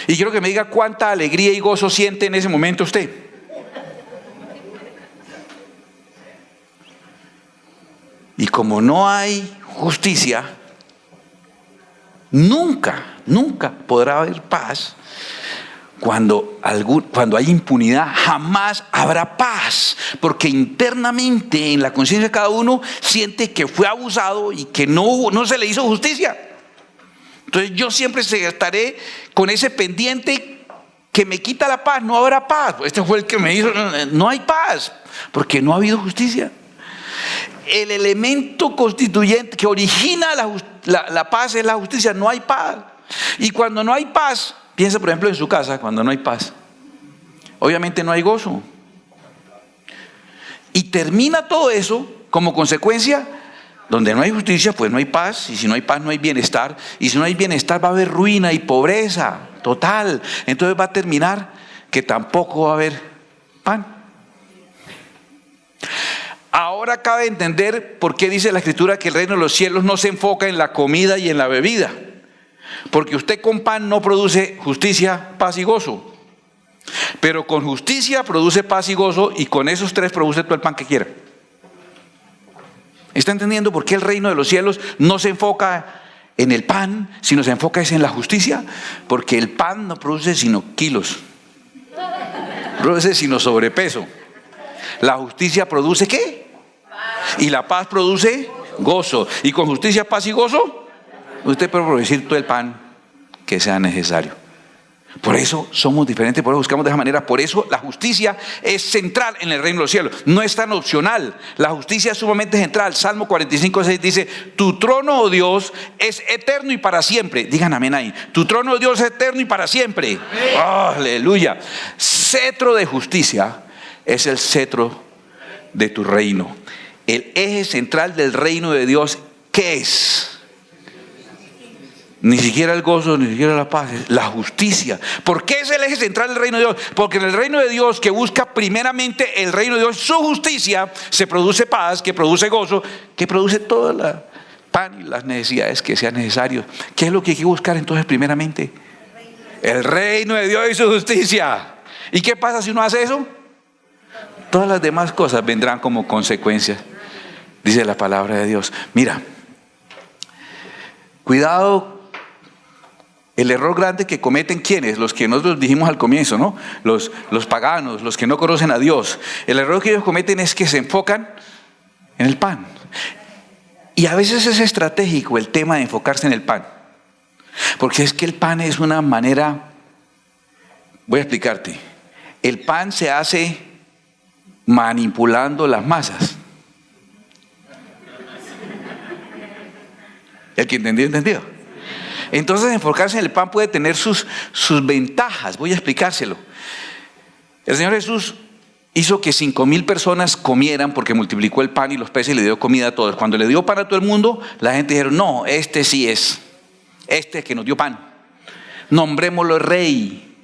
Y quiero que me diga cuánta alegría y gozo siente en ese momento usted. Y como no hay justicia, nunca podrá haber paz. Cuando hay impunidad, jamás habrá paz, porque internamente en la conciencia de cada uno siente que fue abusado y que no se le hizo justicia. Entonces yo siempre estaré con ese pendiente que me quita la paz. No habrá paz. Este fue el que me hizo. No hay paz, porque no ha habido justicia. el elemento constituyente que origina la paz es la justicia. No hay paz. Y cuando no hay paz, piensa por ejemplo en su casa, cuando no hay paz, obviamente no hay gozo. Y termina todo eso como consecuencia, donde no hay justicia, pues no hay paz. Y si no hay paz, no hay bienestar. Y si no hay bienestar, va a haber ruina y pobreza total. Entonces va a terminar que tampoco va a haber pan. Ahora cabe entender por qué dice la Escritura que el reino de los cielos no se enfoca en la comida y en la bebida. Porque usted con pan no produce justicia, paz y gozo. Pero con justicia produce paz y gozo, y con esos tres produce todo el pan que quiera. ¿Está entendiendo por qué el reino de los cielos no se enfoca en el pan, sino se enfoca en la justicia? Porque el pan no produce sino kilos, produce sino sobrepeso. La justicia produce ¿qué? Y la paz produce gozo. Y con justicia, paz y gozo, usted puede producir todo el pan que sea necesario. Por eso somos diferentes, por eso buscamos de esa manera. Por eso la justicia es central en el reino de los cielos. No es tan opcional. La justicia es sumamente central. Salmo 45:6 dice: tu trono, oh Dios, es eterno y para siempre. Digan amén ahí. Tu trono, oh Dios, es eterno y para siempre. Oh, aleluya. Cetro de justicia es el cetro de tu reino. El eje central del reino de Dios, ¿qué es? Ni siquiera el gozo, ni siquiera la paz, es la justicia. ¿Por qué es el eje central del reino de Dios? Porque en el reino de Dios, que busca primeramente el reino de Dios, su justicia, se produce paz, que produce gozo, que produce todo el pan y las necesidades que sean necesarios. ¿Qué es lo que hay que buscar entonces primeramente? El reino de Dios y su justicia. ¿Y qué pasa si uno hace eso? Todas las demás cosas vendrán como consecuencia, dice la palabra de Dios. Mira, cuidado. El error grande que cometen, ¿quiénes? Los que nosotros dijimos al comienzo, ¿no? Los paganos, los que no conocen a Dios. El error que ellos cometen es que se enfocan en el pan. Y a veces es estratégico el tema de enfocarse en el pan. Porque es que el pan es una manera, voy a explicarte. El pan se hace manipulando las masas. El que entendió, entendió. Entonces enfocarse en el pan puede tener sus ventajas. Voy a explicárselo. El Señor Jesús hizo que 5,000 personas comieran porque multiplicó el pan y los peces y le dio comida a todos. Cuando le dio pan a todo el mundo, la gente dijeron: no, este sí es. Este que nos dio pan. Nombrémoslo rey.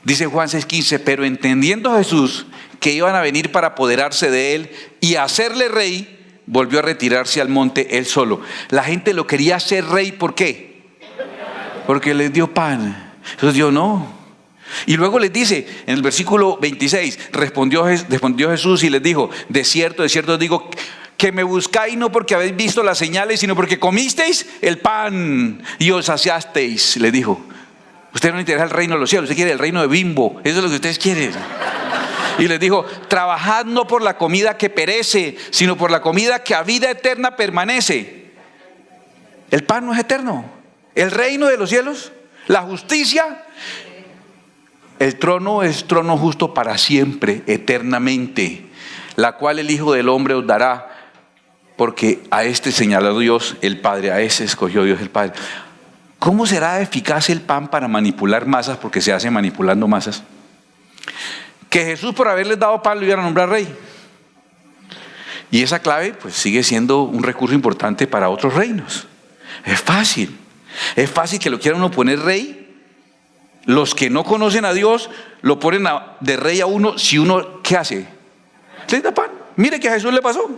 Dice Juan 6:15, pero entendiendo Jesús que iban a venir para apoderarse de él y hacerle rey, volvió a retirarse al monte él solo. La gente lo quería hacer rey, ¿por qué? Porque les dio pan. Entonces Dios no. Y luego les dice en el versículo 26, respondió Jesús y les dijo: de cierto os digo que me buscáis no porque habéis visto las señales, sino porque comisteis el pan y os saciasteis. Les dijo: usted no le interesa el reino de los cielos, usted quiere el reino de Bimbo. Eso es lo que ustedes quieren. Y les dijo: trabajad no por la comida que perece, sino por la comida que a vida eterna permanece. El pan no es eterno. El reino de los cielos, la justicia, el trono es trono justo para siempre, eternamente, la cual el Hijo del Hombre os dará, porque a este señaló Dios el Padre, a ese escogió Dios el Padre. ¿Cómo será eficaz el pan para manipular masas? Porque se hace manipulando masas. Que Jesús, por haberles dado pan, lo iban a nombrar rey. Y esa clave pues sigue siendo un recurso importante para otros reinos. Es fácil que lo quieran uno poner rey. Los que no conocen a Dios lo ponen de rey a uno. Si uno, ¿qué hace? Les da pan. Mire que a Jesús le pasó.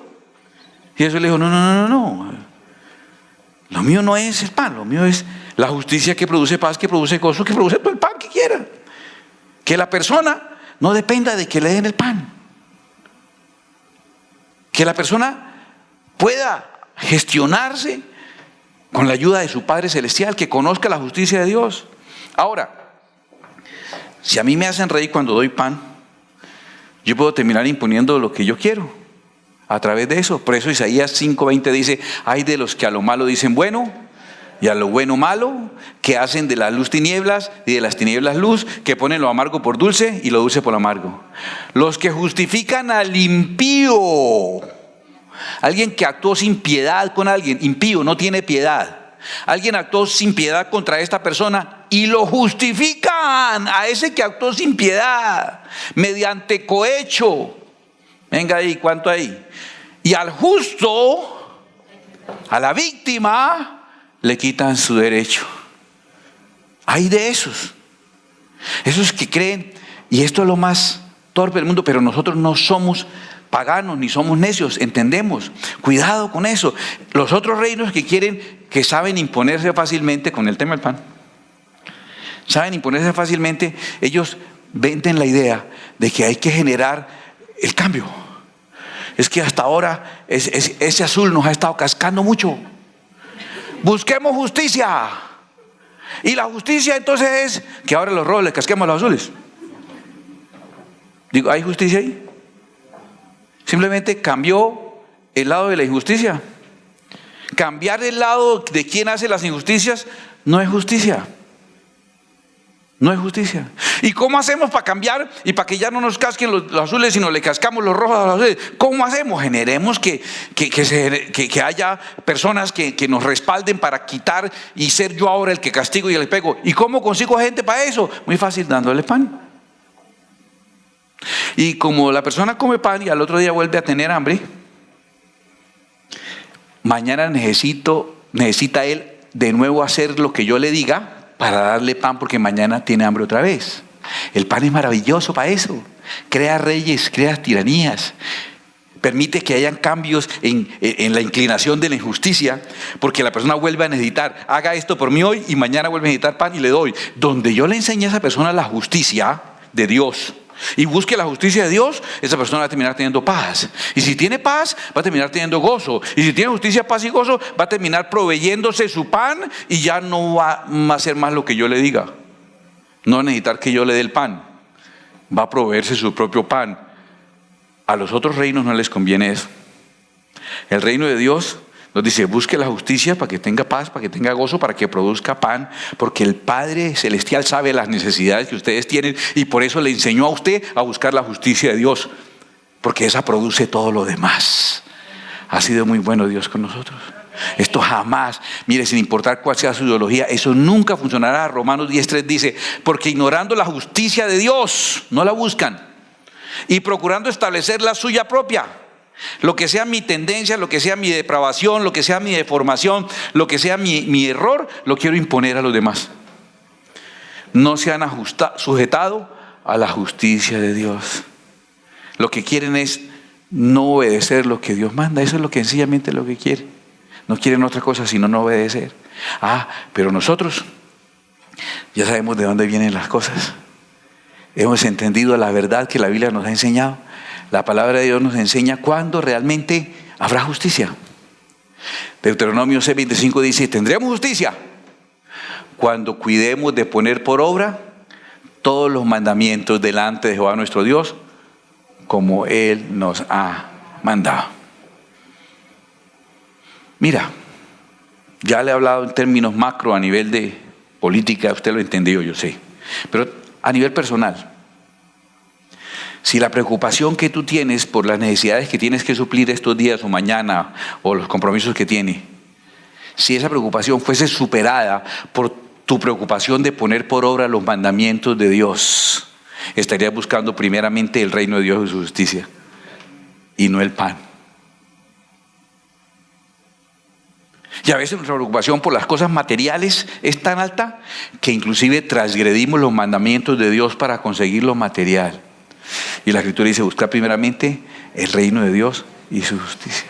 Y Jesús le dijo: no. Lo mío no es el pan, lo mío es la justicia que produce paz, que produce gozo, que produce todo el pan que quiera. Que la persona no dependa de que le den el pan. Que la persona pueda gestionarse con la ayuda de su Padre Celestial, que conozca la justicia de Dios. Ahora, si a mí me hacen rey cuando doy pan, yo puedo terminar imponiendo lo que yo quiero a través de eso. Por eso Isaías 5:20 dice: ay de los que a lo malo dicen bueno y a lo bueno malo, que hacen de la luz tinieblas y de las tinieblas luz, que ponen lo amargo por dulce y lo dulce por amargo. Los que justifican al impío Alguien que actuó sin piedad con alguien, impío, no tiene piedad. Alguien actuó sin piedad contra esta persona y lo justifican a ese que actuó sin piedad mediante cohecho. Venga ahí, ¿cuánto hay? Y al justo, a la víctima, le quitan su derecho. Hay de esos que creen, y esto es lo más torpe del mundo, pero nosotros no somos paganos ni somos necios, entendemos. Cuidado con eso. Los otros reinos que saben imponerse fácilmente con el tema del pan, saben imponerse fácilmente, ellos venden la idea de que hay que generar el cambio. Es que hasta ahora ese azul nos ha estado cascando mucho. Busquemos justicia. Y la justicia entonces es que ahora los rojos les casquemos los azules. Digo, ¿hay justicia ahí? Simplemente cambió el lado de la injusticia. Cambiar el lado de quien hace las injusticias no es justicia. No es justicia. ¿Y cómo hacemos para cambiar y para que ya no nos casquen los azules, sino le cascamos los rojos a los azules? ¿Cómo hacemos? Generemos que haya personas que nos respalden para quitar y ser yo ahora el que castigo y el que pego. ¿Y cómo consigo gente para eso? Muy fácil, dándole pan. Y como la persona come pan y al otro día vuelve a tener hambre, mañana necesita él de nuevo hacer lo que yo le diga para darle pan, porque mañana tiene hambre otra vez. El pan es maravilloso para eso. Crea reyes, crea tiranías, permite que hayan cambios en la inclinación de la injusticia, porque la persona vuelve a necesitar, haga esto por mí hoy y mañana vuelve a necesitar pan y le doy. Donde yo le enseñe a esa persona la justicia de Dios y busque la justicia de Dios, esa persona va a terminar teniendo paz. Y si tiene paz, va a terminar teniendo gozo. Y si tiene justicia, paz y gozo, va a terminar proveyéndose su pan y ya no va a hacer más lo que yo le diga. No va a necesitar que yo le dé el pan. Va a proveerse su propio pan. A los otros reinos no les conviene eso. El reino de Dios nos dice, busque la justicia para que tenga paz, para que tenga gozo, para que produzca pan, porque el Padre Celestial sabe las necesidades que ustedes tienen y por eso le enseñó a usted a buscar la justicia de Dios, porque esa produce todo lo demás. Ha sido muy bueno Dios con nosotros. Esto jamás, mire, sin importar cuál sea su ideología, eso nunca funcionará. Romanos 10:3 dice, porque ignorando la justicia de Dios, no la buscan, y procurando establecer la suya propia, lo que sea mi tendencia, lo que sea mi depravación, lo que sea mi deformación, lo que sea mi error, lo quiero imponer a los demás. No se han sujetado a la justicia de Dios. Lo que quieren es no obedecer lo que Dios manda. Eso es lo que sencillamente lo que quieren. No quieren otra cosa sino no obedecer. Pero nosotros ya sabemos de dónde vienen las cosas. Hemos entendido la verdad que la Biblia nos ha enseñado. La palabra de Dios nos enseña cuándo realmente habrá justicia. Deuteronomio 6:25 dice, tendremos justicia cuando cuidemos de poner por obra todos los mandamientos delante de Jehová nuestro Dios, como Él nos ha mandado. Mira, ya le he hablado en términos macro a nivel de política, usted lo entendió, yo sé, pero a nivel personal. Si la preocupación que tú tienes por las necesidades que tienes que suplir estos días o mañana, o los compromisos que tienes, si esa preocupación fuese superada por tu preocupación de poner por obra los mandamientos de Dios, estarías buscando primeramente el reino de Dios y su justicia, y no el pan. Y a veces nuestra preocupación por las cosas materiales es tan alta que inclusive transgredimos los mandamientos de Dios para conseguir lo material. Y la Escritura dice, buscar primeramente el reino de Dios y su justicia.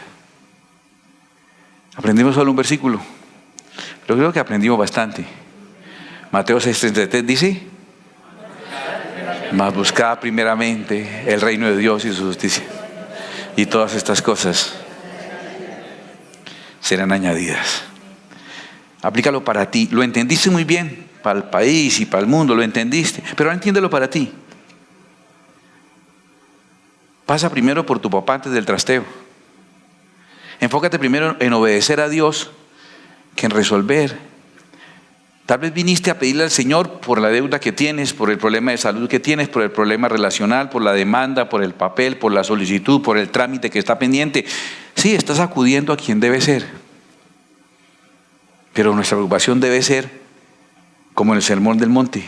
Aprendimos solo un versículo, pero creo que aprendimos bastante. Mateo 6:33 dice, mas buscad primeramente el reino de Dios y su justicia, y todas estas cosas serán añadidas. Aplícalo para ti. Lo entendiste muy bien, para el país y para el mundo, lo entendiste, pero ahora entiéndelo para ti. Pasa primero por tu papá antes del trasteo. Enfócate primero en obedecer a Dios que en resolver Tal vez viniste a pedirle al Señor por la deuda que tienes, por el problema de salud que tienes, por el problema relacional, por la demanda, por el papel, por la solicitud, por el trámite que está pendiente. Sí, estás acudiendo a quien debe ser. Pero nuestra preocupación debe ser, como en el Sermón del Monte,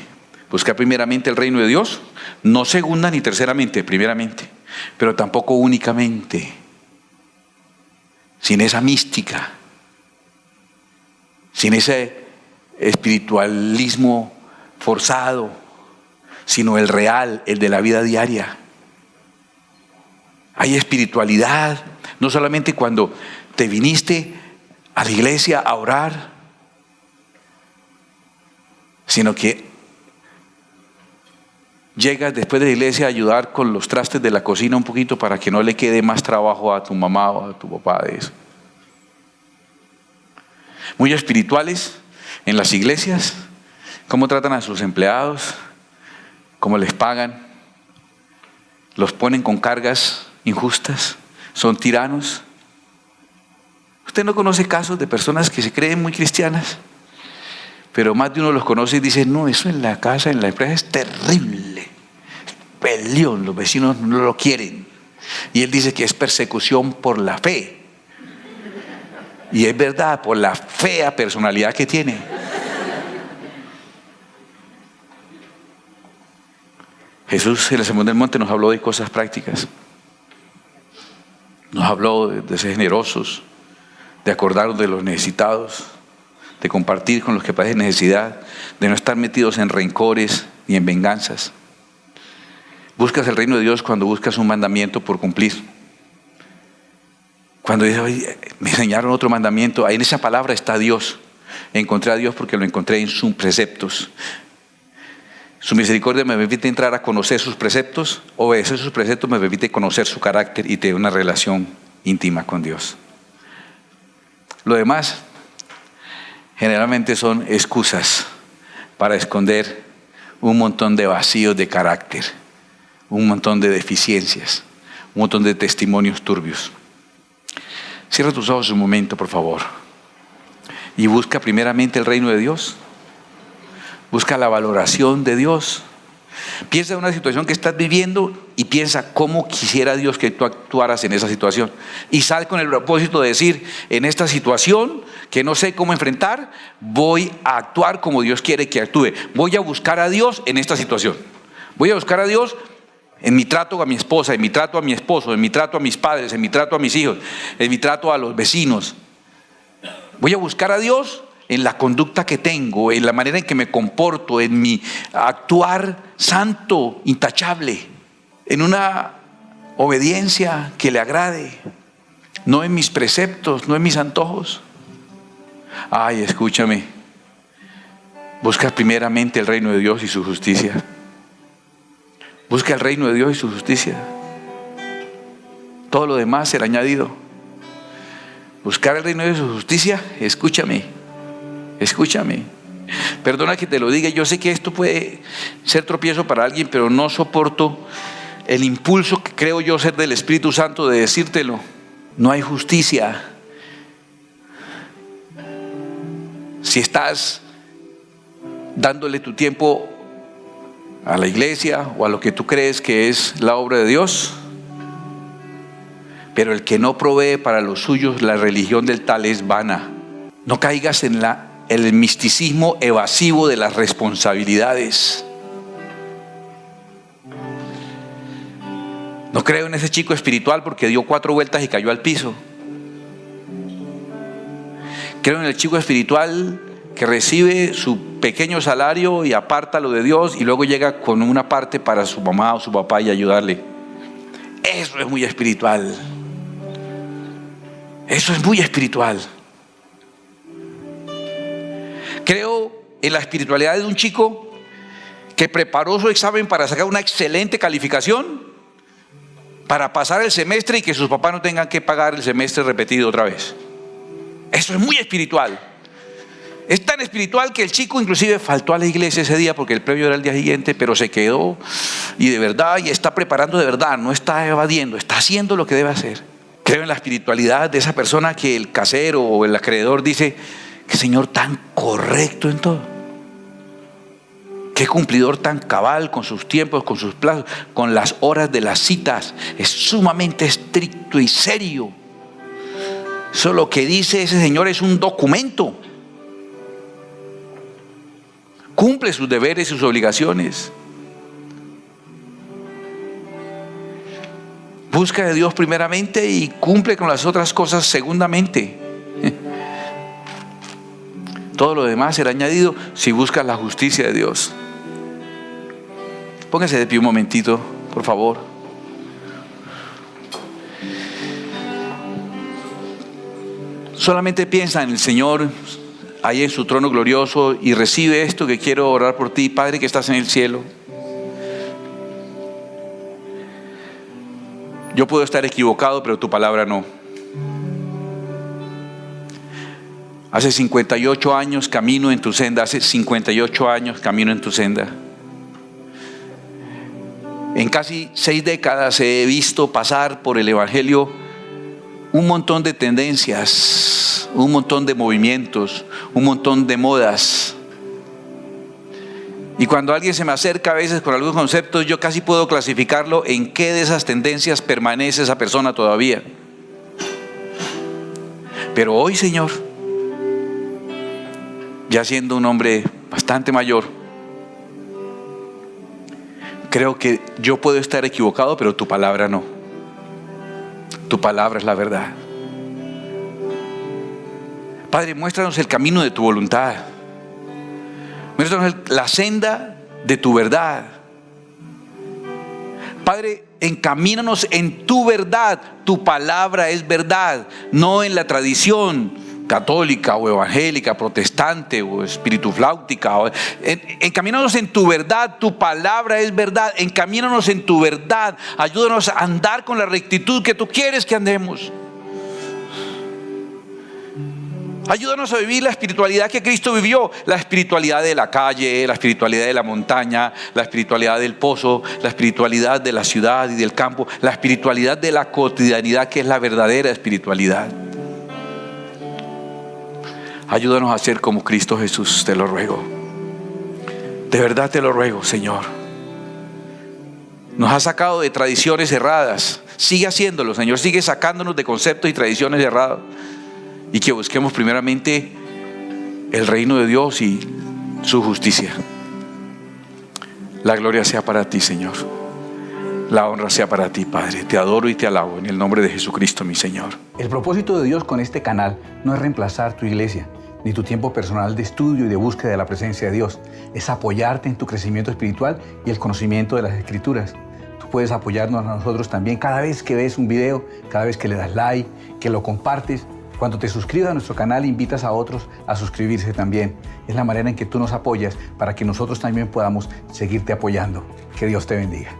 buscar primeramente el reino de Dios, no segunda ni terceramente, primeramente, pero tampoco únicamente, sin esa mística, sin ese espiritualismo forzado, sino el real, el de la vida diaria. Hay espiritualidad, no solamente cuando te viniste a la iglesia a orar, sino que llegas después de la iglesia a ayudar con los trastes de la cocina un poquito para que no le quede más trabajo a tu mamá o a tu papá de eso. Muy espirituales en las iglesias, cómo tratan a sus empleados, cómo les pagan, los ponen con cargas injustas, son tiranos. ¿Usted no conoce casos de personas que se creen muy cristianas? Pero más de uno los conoce y dice, no, eso en la casa, en la empresa es terrible, es peleón, los vecinos no lo quieren. Y él dice que es persecución por la fe. Y es verdad, por la fea personalidad que tiene. Jesús en el Sermón del Monte nos habló de cosas prácticas. Nos habló de ser generosos, de acordarnos de los necesitados, de compartir con los que padecen necesidad, de no estar metidos en rencores ni en venganzas. Buscas el reino de Dios cuando buscas un mandamiento por cumplir. Cuando dice, oye, me enseñaron otro mandamiento, ahí en esa palabra está Dios. Encontré a Dios porque lo encontré en sus preceptos. Su misericordia me permite entrar a conocer sus preceptos, obedecer sus preceptos me permite conocer su carácter y tener una relación íntima con Dios. Lo demás generalmente son excusas para esconder un montón de vacíos de carácter, un montón de deficiencias, un montón de testimonios turbios. Cierra tus ojos un momento, por favor, y busca primeramente el reino de Dios. Busca la valoración de Dios. Piensa en una situación que estás viviendo y piensa cómo quisiera Dios que tú actuaras en esa situación. Y sal con el propósito de decir, en esta situación que no sé cómo enfrentar, voy a actuar como Dios quiere que actúe. Voy a buscar a Dios en esta situación. Voy a buscar a Dios en mi trato a mi esposa, en mi trato a mi esposo, en mi trato a mis padres, en mi trato a mis hijos, en mi trato a los vecinos. Voy a buscar a Dios en la conducta que tengo, en la manera en que me comporto, en mi actuar santo, intachable, en una obediencia que le agrade, no en mis preceptos, no en mis antojos. Ay, escúchame, busca primeramente el reino de Dios y su justicia. Busca el reino de Dios y su justicia. Todo lo demás será añadido. Buscar el reino de Dios y su justicia, escúchame. Perdona que te lo diga, yo sé que esto puede ser tropiezo para alguien, pero no soporto el impulso que creo yo ser del Espíritu Santo de decírtelo. No hay justicia. Si estás dándole tu tiempo a la iglesia o a lo que tú crees que es la obra de Dios, pero el que no provee para los suyos, la religión del tal es vana. No caigas en el misticismo evasivo de las responsabilidades. No creo en ese chico espiritual porque dio 4 vueltas y cayó al piso. Creo en el chico espiritual que recibe su pequeño salario y aparta lo de Dios y luego llega con una parte para su mamá o su papá y ayudarle. Eso es muy espiritual. Eso es muy espiritual. Creo en la espiritualidad de un chico que preparó su examen para sacar una excelente calificación, para pasar el semestre y que sus papás no tengan que pagar el semestre repetido otra vez. Eso es muy espiritual. Es tan espiritual que el chico inclusive faltó a la iglesia ese día porque el premio era el día siguiente, pero se quedó y de verdad, y está preparando de verdad, no está evadiendo, está haciendo lo que debe hacer. Creo en la espiritualidad de esa persona que el casero o el acreedor dice, que Señor tan correcto en todo. Qué cumplidor tan cabal con sus tiempos, con sus plazos, con las horas de las citas. Es sumamente estricto y serio. Eso lo que dice ese señor es un documento. Cumple sus deberes y sus obligaciones. Busca de Dios primeramente y cumple con las otras cosas segundamente. Todo lo demás será añadido si buscas la justicia de Dios. Póngase de pie un momentito, por favor. Solamente piensa en el Señor ahí en su trono glorioso y recibe esto que quiero orar por ti, Padre que estás en el cielo. Yo puedo estar equivocado, pero tu palabra no. Hace 58 años camino en tu senda, hace 58 años camino en tu senda. En casi 6 décadas he visto pasar por el Evangelio un montón de tendencias, un montón de movimientos, un montón de modas. Y cuando alguien se me acerca a veces con algunos conceptos, yo casi puedo clasificarlo en qué de esas tendencias permanece esa persona todavía. Pero hoy, Señor, ya siendo un hombre bastante mayor, creo que yo puedo estar equivocado, pero tu palabra no. Tu palabra es la verdad. Padre, muéstranos el camino de tu voluntad. Muéstranos la senda de tu verdad. Padre, encamínanos en tu verdad. Tu palabra es verdad, no en la tradición católica o evangélica, protestante o espíritu fláutica. Encamínanos en tu verdad, tu palabra es verdad. Encamínanos en tu verdad. Ayúdanos a andar con la rectitud que tú quieres que andemos. Ayúdanos a vivir la espiritualidad que Cristo vivió, la espiritualidad de la calle, la espiritualidad de la montaña, la espiritualidad del pozo, la espiritualidad de la ciudad y del campo, la espiritualidad de la cotidianidad que es la verdadera espiritualidad. Ayúdanos a ser como Cristo Jesús, te lo ruego. De verdad te lo ruego, Señor. Nos ha sacado de tradiciones erradas. Sigue haciéndolo, Señor. Sigue sacándonos de conceptos y tradiciones errados. Y que busquemos primeramente el reino de Dios y su justicia. La gloria sea para ti, Señor. La honra sea para ti, Padre. Te adoro y te alabo en el nombre de Jesucristo, mi Señor. El propósito de Dios con este canal no es reemplazar tu iglesia, ni tu tiempo personal de estudio y de búsqueda de la presencia de Dios. Es apoyarte en tu crecimiento espiritual y el conocimiento de las Escrituras. Tú puedes apoyarnos a nosotros también cada vez que ves un video, cada vez que le das like, que lo compartes. Cuando te suscribas a nuestro canal, invitas a otros a suscribirse también. Es la manera en que tú nos apoyas para que nosotros también podamos seguirte apoyando. Que Dios te bendiga.